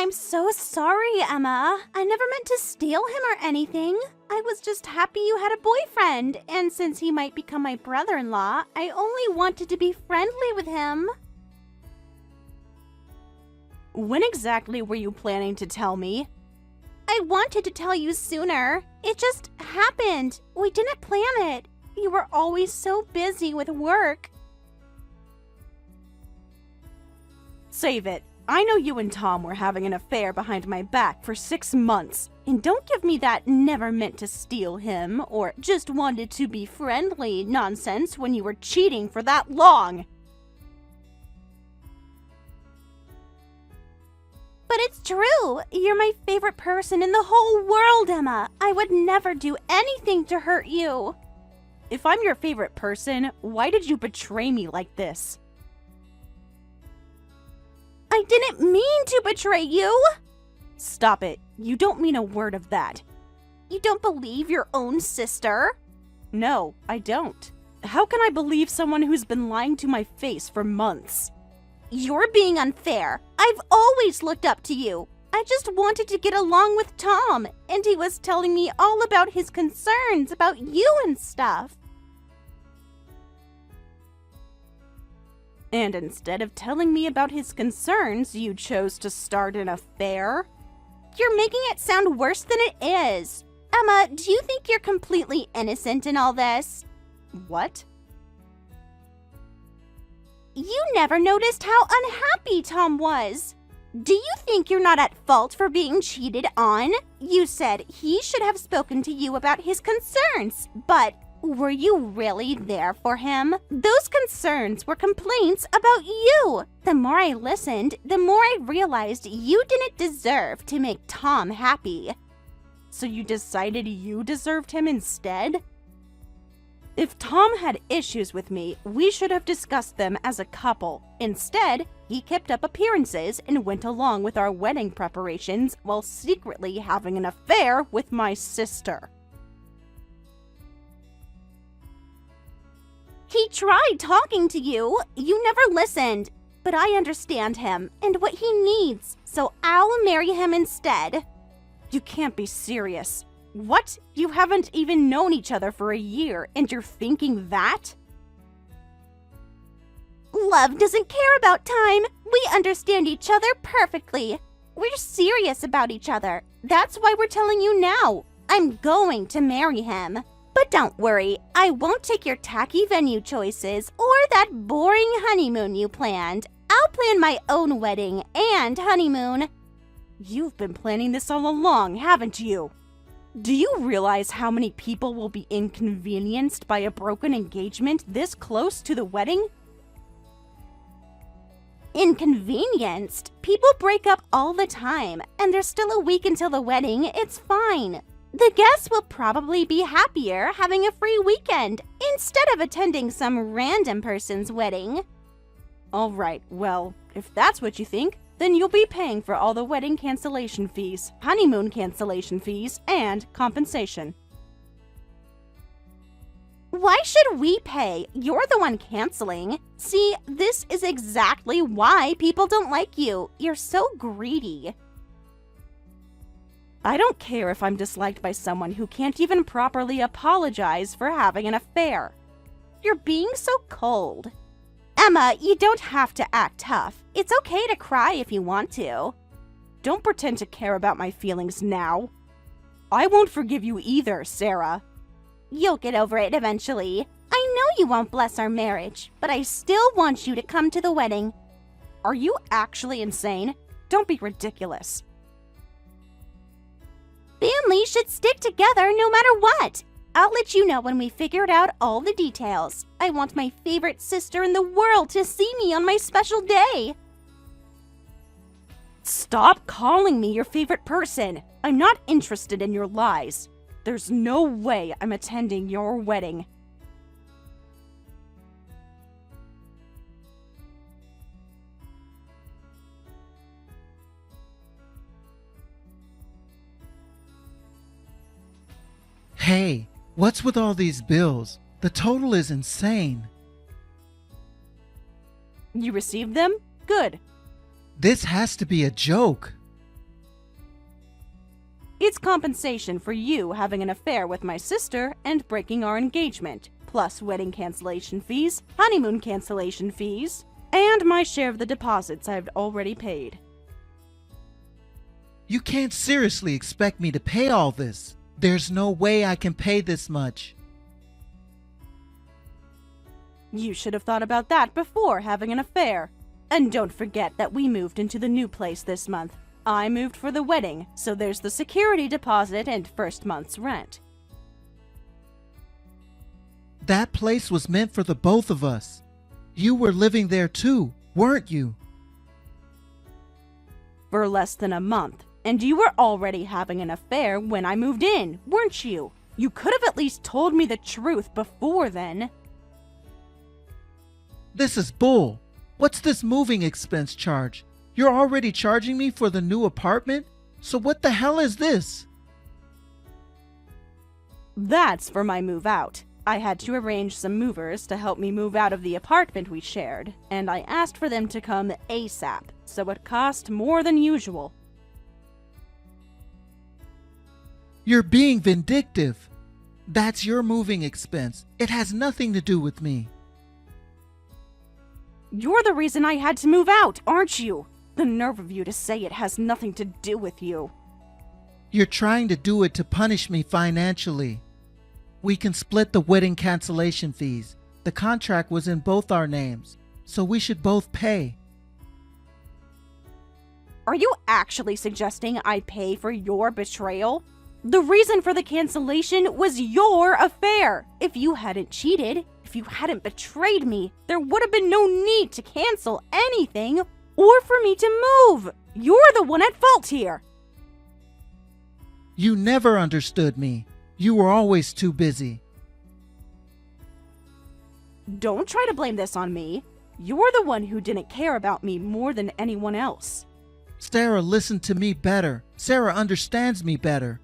I'm so sorry, Emma. I never meant to steal him or anything. I was just happy you had a boyfriend, and since he might become my brother-in-law, I only wanted to be friendly with him. When exactly were you planning to tell me? I wanted to tell you sooner. It just happened. We didn't plan it. You were always so busy with work. Save it. I know you and Tom were having an affair behind my back for 6 months. And don't give me that never meant to steal him or just wanted to be friendly nonsense when you were cheating for that long. But it's true. You're my favorite person in the whole world, Emma. I would never do anything to hurt you. If I'm your favorite person, why did you betray me like this? I didn't mean to betray you. Stop it. You don't mean a word of that. You don't believe your own sister? No, I don't. How can I believe someone who's been lying to my face for months? You're being unfair. I've always looked up to you. I just wanted to get along with Tom, and he was telling me all about his concerns about you and stuff. And instead of telling me about his concerns, you chose to start an affair? You're making it sound worse than it is. Emma, do you think you're completely innocent in all this? What? You never noticed how unhappy Tom was. Do you think you're not at fault for being cheated on? You said he should have spoken to you about his concerns, but were you really there for him? Those concerns were complaints about you. The more I listened, the more I realized you didn't deserve to make Tom happy. So you decided you deserved him instead? If Tom had issues with me, we should have discussed them as a couple. Instead, he kept up appearances and went along with our wedding preparations while secretly having an affair with my sister. He tried talking to you. You never listened. But I understand him and what he needs, so I'll marry him instead. You can't be serious. What? You haven't even known each other for a year, and you're thinking that? Love doesn't care about time. We understand each other perfectly. We're serious about each other. That's why we're telling you now. I'm going to marry him. But don't worry, I won't take your tacky venue choices or that boring honeymoon you planned. I'll plan my own wedding and honeymoon. You've been planning this all along, haven't you? Do you realize how many people will be inconvenienced by a broken engagement this close to the wedding? Inconvenienced? People break up all the time, and there's still a week until the wedding. It's fine. The guests will probably be happier having a free weekend instead of attending some random person's wedding. All right, well, if that's what you think, then you'll be paying for all the wedding cancellation fees, honeymoon cancellation fees, and compensation. Why should we pay? You're the one canceling. See, this is exactly why people don't like you. You're so greedy. I don't care if I'm disliked by someone who can't even properly apologize for having an affair. You're being so cold. Emma, you don't have to act tough. It's okay to cry if you want to. Don't pretend to care about my feelings now. I won't forgive you either, Sarah. You'll get over it eventually. I know you won't bless our marriage, but I still want you to come to the wedding. Are you actually insane? Don't be ridiculous. Families should stick together no matter what. I'll let you know when we figured out all the details. I want my favorite sister in the world to see me on my special day. Stop calling me your favorite person. I'm not interested in your lies. There's no way I'm attending your wedding. Hey, what's with all these bills? The total is insane. You received them? Good. This has to be a joke. It's compensation for you having an affair with my sister and breaking our engagement, plus wedding cancellation fees, honeymoon cancellation fees, and my share of the deposits I've already paid. You can't seriously expect me to pay all this. There's no way I can pay this much. You should have thought about that before having an affair. And don't forget that we moved into the new place this month. I moved for the wedding, so there's the security deposit and first month's rent. That place was meant for the both of us. You were living there too, weren't you? For less than a month, and you were already having an affair when I moved in, weren't you? You could have at least told me the truth before then. This is bull. What's this moving expense charge? You're already charging me for the new apartment? So what the hell is this? That's for my move out. I had to arrange some movers to help me move out of the apartment we shared, and I asked for them to come ASAP, so it cost more than usual. You're being vindictive. That's your moving expense. It has nothing to do with me. You're the reason I had to move out, aren't you? The nerve of you to say it has nothing to do with you. You're trying to do it to punish me financially. We can split the wedding cancellation fees. The contract was in both our names, so we should both pay. Are you actually suggesting I pay for your betrayal? The reason for the cancellation was your affair. If you hadn't cheated, if you hadn't betrayed me, there would have been no need to cancel anything or for me to move. You're the one at fault here. You never understood me. You were always too busy. Don't try to blame this on me. You're the one who didn't care about me more than anyone else. Sarah listened to me better. Sarah understands me better.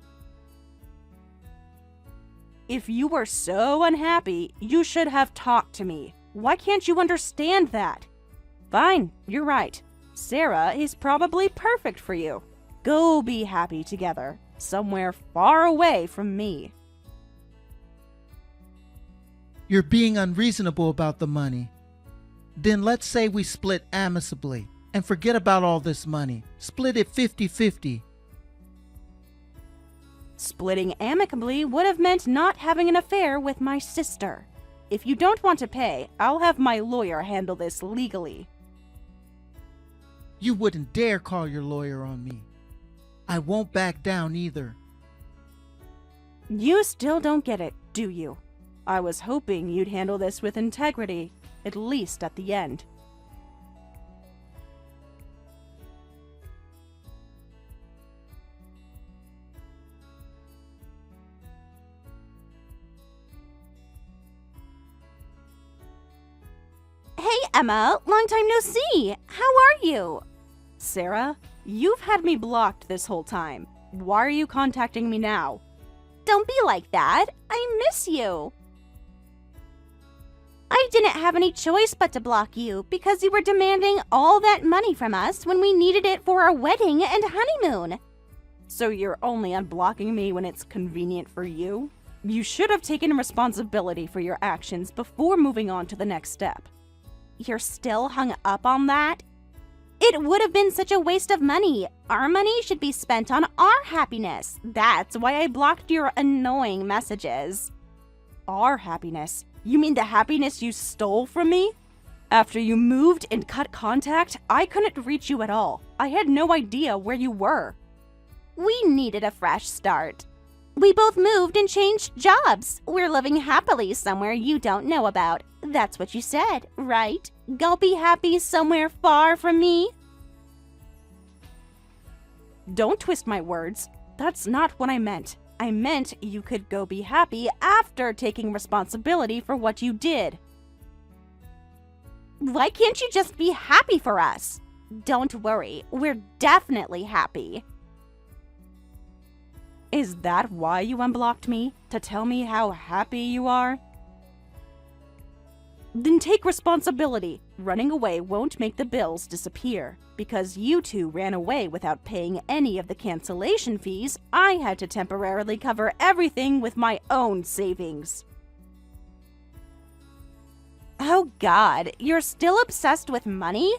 If you were so unhappy, you should have talked to me. Why can't you understand that? Fine, you're right. Sarah is probably perfect for you. Go be happy together, somewhere far away from me. You're being unreasonable about the money. Then let's say we split amicably and forget about all this money. Split it 50-50. Splitting amicably would have meant not having an affair with my sister. If you don't want to pay, I'll have my lawyer handle this legally. You wouldn't dare call your lawyer on me. I won't back down either. You still don't get it, do you? I was hoping you'd handle this with integrity, at least at the end. Hey, Emma, long time no see. How are you? Sarah, you've had me blocked this whole time. Why are you contacting me now? Don't be like that. I miss you. I didn't have any choice but to block you because you were demanding all that money from us when we needed it for our wedding and honeymoon. So you're only unblocking me when it's convenient for you? You should have taken responsibility for your actions before moving on to the next step. You're still hung up on that? It would have been such a waste of money. Our money should be spent on our happiness. That's why I blocked your annoying messages. Our happiness? You mean the happiness you stole from me? After you moved and cut contact, I couldn't reach you at all. I had no idea where you were. We needed a fresh start. We both moved and changed jobs. We're living happily somewhere you don't know about. That's what you said, right? Go be happy somewhere far from me. Don't twist my words. That's not what I meant. I meant you could go be happy after taking responsibility for what you did. Why can't you just be happy for us? Don't worry, we're definitely happy. Is that why you unblocked me? To tell me how happy you are? Then take responsibility. Running away won't make the bills disappear. Because you two ran away without paying any of the cancellation fees, I had to temporarily cover everything with my own savings. Oh God, you're still obsessed with money?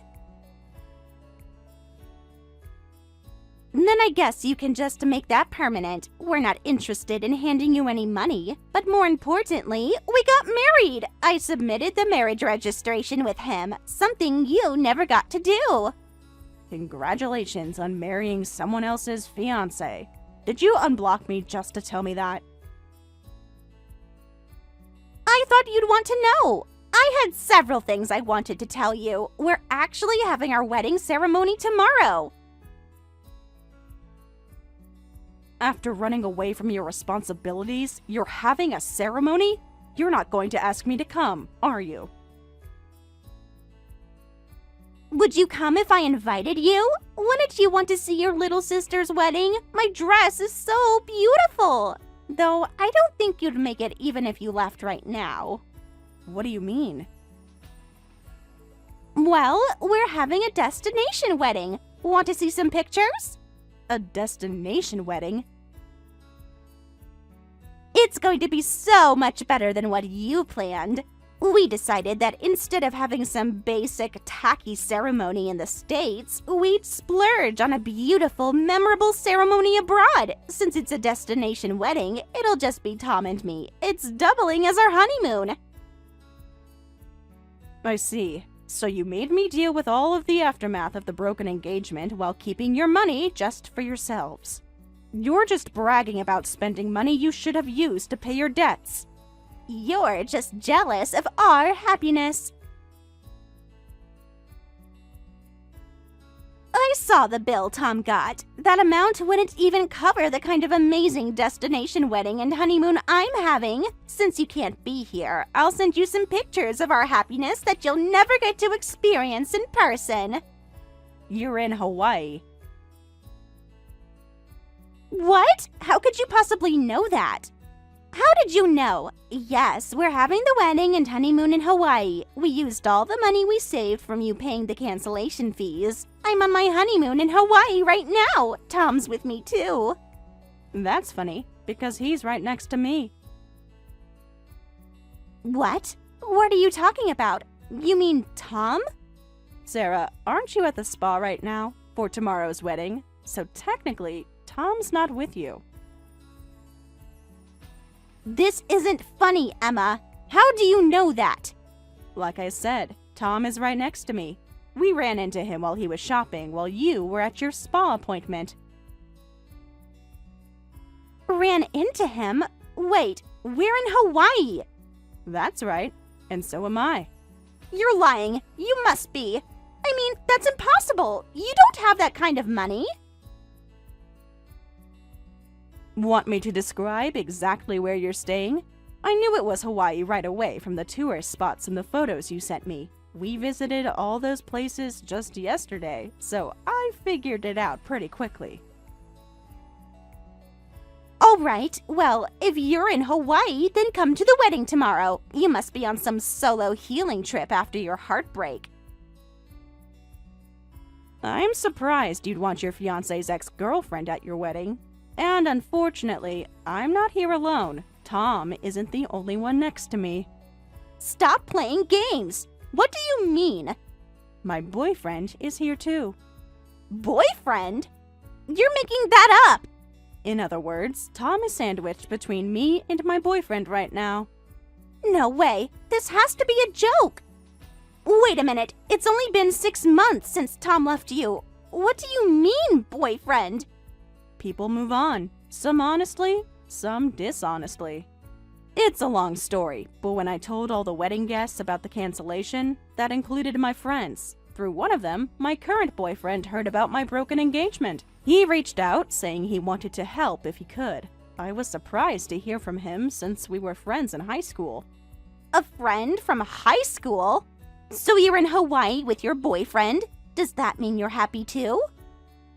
Then I guess you can just make that permanent. We're not interested in handing you any money. But more importantly, we got married. I submitted the marriage registration with him, something you never got to do. Congratulations on marrying someone else's fiancé. Did you unblock me just to tell me that? I thought you'd want to know. I had several things I wanted to tell you. We're actually having our wedding ceremony tomorrow. After running away from your responsibilities, you're having a ceremony? You're not going to ask me to come, are you? Would you come if I invited you? Wouldn't you want to see your little sister's wedding? My dress is so beautiful. Though I don't think you'd make it even if you left right now. What do you mean? Well, we're having a destination wedding. Want to see some pictures? A destination wedding? It's going to be so much better than what you planned. We decided that instead of having some basic, tacky ceremony in the States, we'd splurge on a beautiful, memorable ceremony abroad. Since it's a destination wedding, it'll just be Tom and me. It's doubling as our honeymoon. I see. So you made me deal with all of the aftermath of the broken engagement while keeping your money just for yourselves. You're just bragging about spending money you should have used to pay your debts. You're just jealous of our happiness. I saw the bill Tom got. That amount wouldn't even cover the kind of amazing destination wedding and honeymoon I'm having. Since you can't be here, I'll send you some pictures of our happiness that you'll never get to experience in person. You're in Hawaii. What? How could you possibly know that? How did you know? Yes, we're having the wedding and honeymoon in Hawaii. We used all the money we saved from you paying the cancellation fees. I'm on my honeymoon in Hawaii right now. Tom's with me too. That's funny, because he's right next to me. What? What are you talking about? You mean Tom? Sarah, aren't you at the spa right now for tomorrow's wedding? So technically, Tom's not with you. This isn't funny, Emma. How do you know that? Like I said, Tom is right next to me. We ran into him while he was shopping while you were at your spa appointment. Ran into him? Wait, we're in Hawaii. That's right, and so am I. You're lying. You must be. I mean, that's impossible. You don't have that kind of money. Want me to describe exactly where you're staying? I knew it was Hawaii right away from the tourist spots in the photos you sent me. We visited all those places just yesterday, so I figured it out pretty quickly. All right, well, if you're in Hawaii, then come to the wedding tomorrow. You must be on some solo healing trip after your heartbreak. I'm surprised you'd want your fiancé's ex-girlfriend at your wedding. And unfortunately, I'm not here alone. Tom isn't the only one next to me. Stop playing games. What do you mean? My boyfriend is here too. Boyfriend? You're making that up. In other words, Tom is sandwiched between me and my boyfriend right now. No way. This has to be a joke. Wait a minute. It's only been 6 months since Tom left you. What do you mean, boyfriend? People move on. Some honestly, some dishonestly. It's a long story, but when I told all the wedding guests about the cancellation, that included my friends. Through one of them, my current boyfriend heard about my broken engagement. He reached out, saying he wanted to help if he could. I was surprised to hear from him since we were friends in high school. A friend from high school? So you're in Hawaii with your boyfriend? Does that mean you're happy too?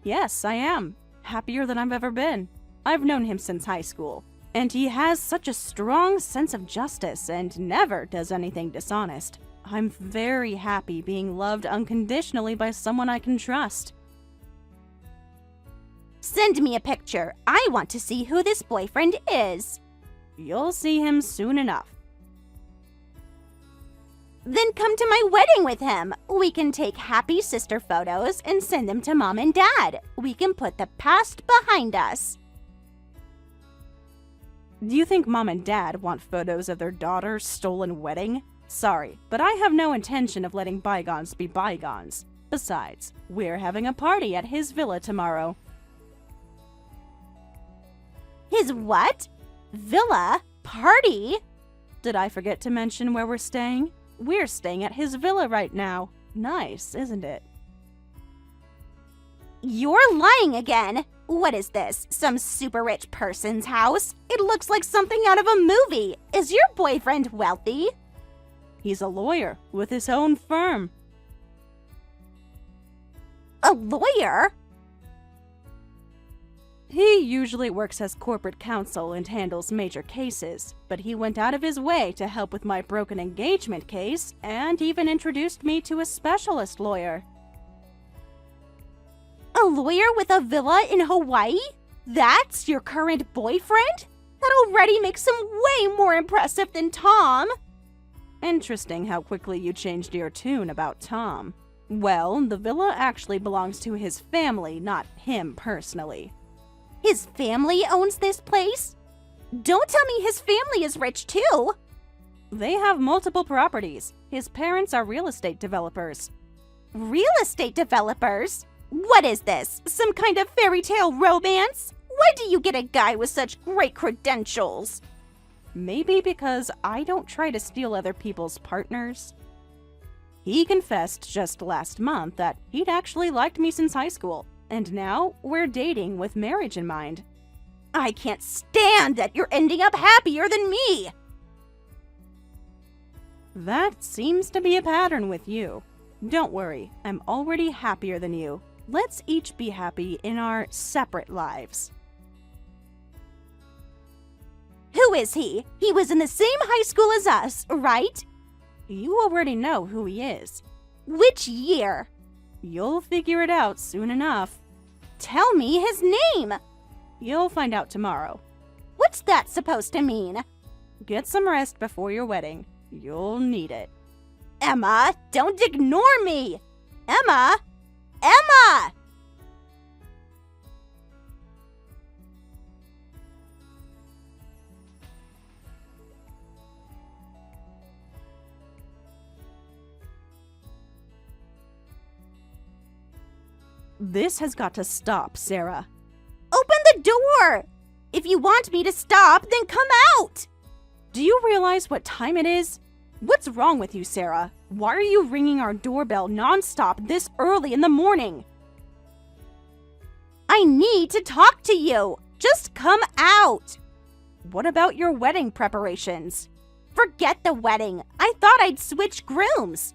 Yes, I am. Happier than I've ever been. I've known him since high school, and he has such a strong sense of justice and never does anything dishonest. I'm very happy being loved unconditionally by someone I can trust. Send me a picture. I want to see who this boyfriend is. You'll see him soon enough. Then come to my wedding with him. We can take happy sister photos and send them to Mom and Dad. We can put the past behind us. Do you think Mom and Dad want photos of their daughter's stolen wedding? Sorry, but I have no intention of letting bygones be bygones. Besides, we're having a party at his villa tomorrow. His what? Villa? Party? Did I forget to mention where we're staying? We're staying at his villa right now. Nice, isn't it? You're lying again. What is this? Some super rich person's house? It looks like something out of a movie. Is your boyfriend wealthy? He's a lawyer with his own firm. A lawyer? He usually works as corporate counsel and handles major cases, but he went out of his way to help with my broken engagement case and even introduced me to a specialist lawyer. A lawyer with a villa in Hawaii? That's your current boyfriend? That already makes him way more impressive than Tom. Interesting how quickly you changed your tune about Tom. Well, the villa actually belongs to his family, not him personally. His family owns this place? Don't tell me his family is rich too. They have multiple properties. His parents are real estate developers. Real estate developers? What is this? Some kind of fairy tale romance? Why do you get a guy with such great credentials? Maybe because I don't try to steal other people's partners. He confessed just last month that he'd actually liked me since high school, and now we're dating with marriage in mind. I can't stand that you're ending up happier than me. That seems to be a pattern with you. Don't worry, I'm already happier than you. Let's each be happy in our separate lives. Who is he? He was in the same high school as us, right? You already know who he is. Which year? You'll figure it out soon enough. Tell me his name. You'll find out tomorrow. What's that supposed to mean? Get some rest before your wedding. You'll need it. Emma, don't ignore me! Emma! Emma! This has got to stop, Sarah. Open the door! If you want me to stop, then come out! Do you realize what time it is? What's wrong with you, Sarah? Why are you ringing our doorbell nonstop this early in the morning? I need to talk to you. Just come out. What about your wedding preparations? Forget the wedding. I thought I'd switch grooms.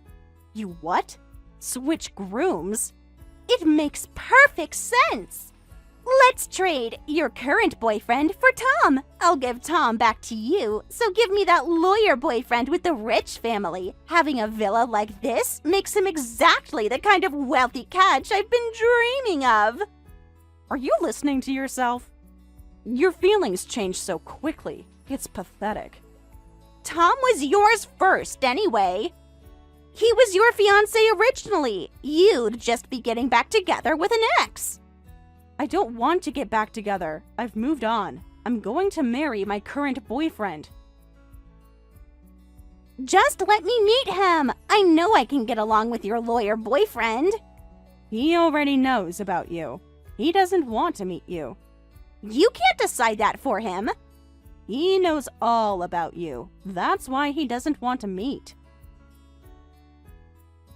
You what? Switch grooms? It makes perfect sense. Let's trade your current boyfriend for Tom. I'll give Tom back to you, so give me that lawyer boyfriend with the rich family. Having a villa like this makes him exactly the kind of wealthy catch I've been dreaming of. Are you listening to yourself? Your feelings change so quickly. It's pathetic. Tom was yours first, anyway. He was your fiancé originally. You'd just be getting back together with an ex. I don't want to get back together. I've moved on. I'm going to marry my current boyfriend. Just let me meet him. I know I can get along with your lawyer boyfriend. He already knows about you. He doesn't want to meet you. You can't decide that for him. He knows all about you. That's why he doesn't want to meet.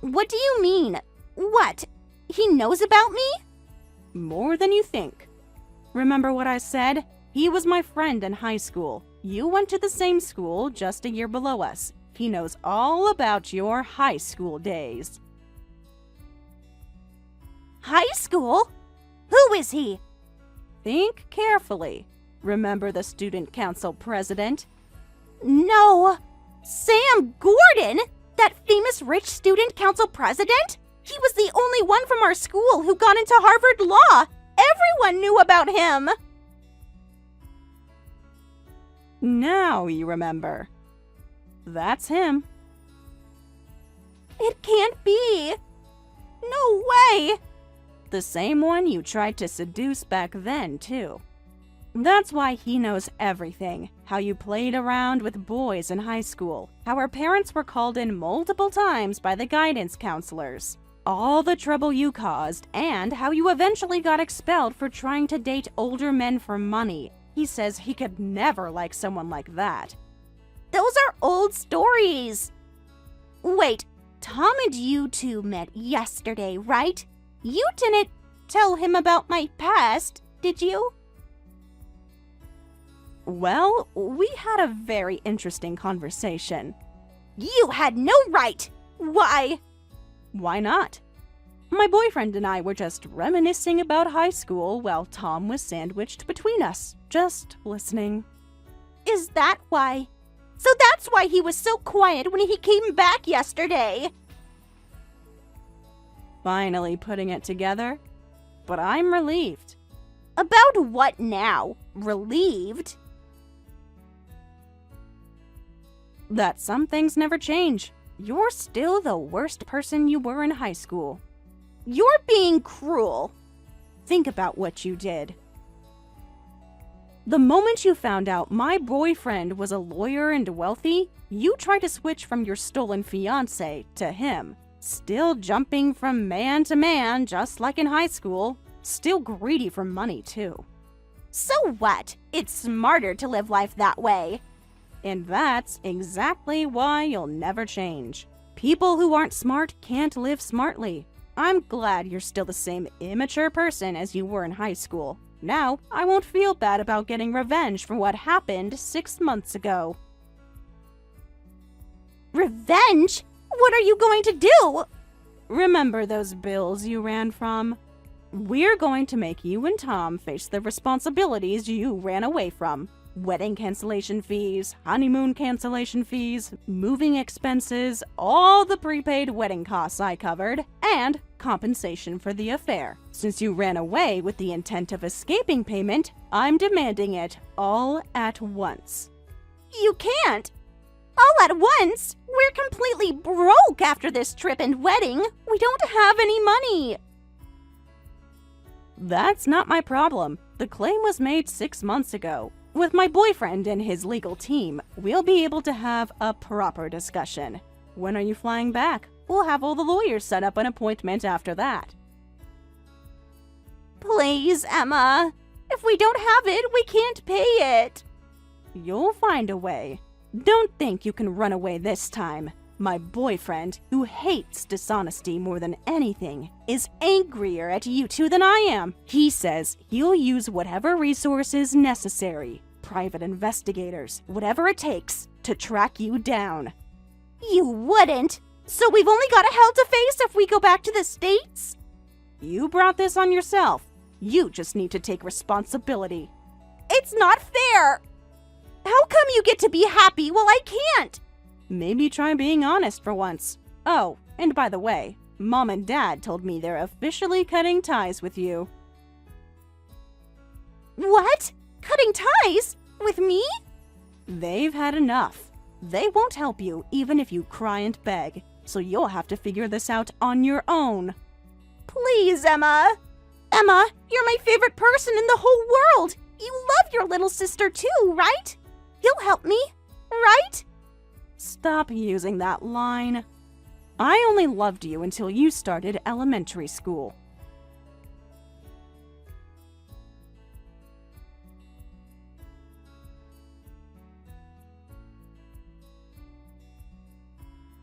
What do you mean? What? He knows about me? More than you think. Remember what I said? He was my friend in high school. You went to the same school just a year below us. He knows all about your high school days. High school? Who is he? Think carefully. Remember the student council president? No. Sam Gordon? That famous rich student council president? He was the only one from our school who got into Harvard Law. Everyone knew about him. Now you remember. That's him. It can't be. No way. The same one you tried to seduce back then, too. That's why he knows everything. How you played around with boys in high school. How our parents were called in multiple times by the guidance counselors. All the trouble you caused, and how you eventually got expelled for trying to date older men for money. He says he could never like someone like that. Those are old stories. Wait, Tom and you two met yesterday, right? You didn't tell him about my past, did you? Well, we had a very interesting conversation. You had no right! Why? Why not? My boyfriend and I were just reminiscing about high school while Tom was sandwiched between us, just listening. Is that why? So that's why he was so quiet when he came back yesterday. Finally putting it together. But I'm relieved. About what now? Relieved? That some things never change. You're still the worst person you were in high school. You're being cruel. Think about what you did. The moment you found out my boyfriend was a lawyer and wealthy, you tried to switch from your stolen fiancé to him. Still jumping from man to man, just like in high school. Still greedy for money, too. So what? It's smarter to live life that way. And that's exactly why you'll never change. People who aren't smart can't live smartly. I'm glad you're still the same immature person as you were in high school. Now, I won't feel bad about getting revenge for what happened 6 months ago. Revenge? What are you going to do? Remember those bills you ran from? We're going to make you and Tom face the responsibilities you ran away from. Wedding cancellation fees, honeymoon cancellation fees, moving expenses, all the prepaid wedding costs I covered, and compensation for the affair. Since you ran away with the intent of escaping payment, I'm demanding it all at once. You can't. All at once? We're completely broke after this trip and wedding. We don't have any money. That's not my problem. The claim was made 6 months ago. With my boyfriend and his legal team, we'll be able to have a proper discussion. When are you flying back? We'll have all the lawyers set up an appointment after that. Please, Emma. If we don't have it, we can't pay it. You'll find a way. Don't think you can run away this time. My boyfriend, who hates dishonesty more than anything, is angrier at you two than I am. He says he'll use whatever resources necessary, private investigators, whatever it takes, to track you down. You wouldn't. So we've only got a hell to face if we go back to the States? You brought this on yourself. You just need to take responsibility. It's not fair. How come you get to be happy while I can't? Maybe try being honest for once. Oh, and by the way, Mom and Dad told me they're officially cutting ties with you. What? Cutting ties? With me? They've had enough. They won't help you even if you cry and beg, so you'll have to figure this out on your own. Please, Emma. Emma, you're my favorite person in the whole world. You love your little sister too, right? You'll help me, right? Stop using that line. I only loved you until you started elementary school.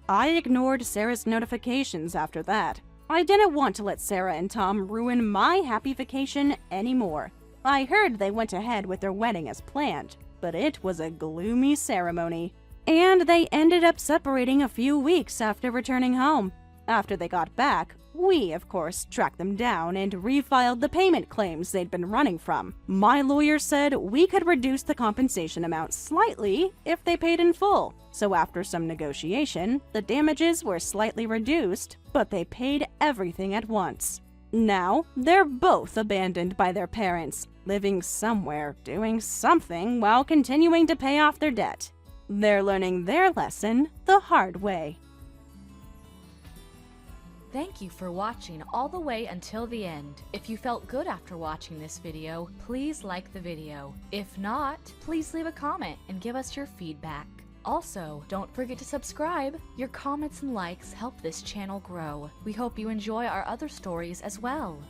I ignored Sarah's notifications after that. I didn't want to let Sarah and Tom ruin my happy vacation anymore. I heard they went ahead with their wedding as planned, but it was a gloomy ceremony. And they ended up separating a few weeks after returning home. After they got back, We, of course, tracked them down and refiled the payment claims they'd been running from. My lawyer said we could reduce the compensation amount slightly if they paid in full. So after some negotiation, the damages were slightly reduced, but they paid everything at once. Now, they're both abandoned by their parents, living somewhere, doing something while continuing to pay off their debt. They're learning their lesson the hard way. Thank you for watching all the way until the end. If you felt good after watching this video, please like the video. If not, please leave a comment and give us your feedback. Also, don't forget to subscribe. Your comments and likes help this channel grow. We hope you enjoy our other stories as well.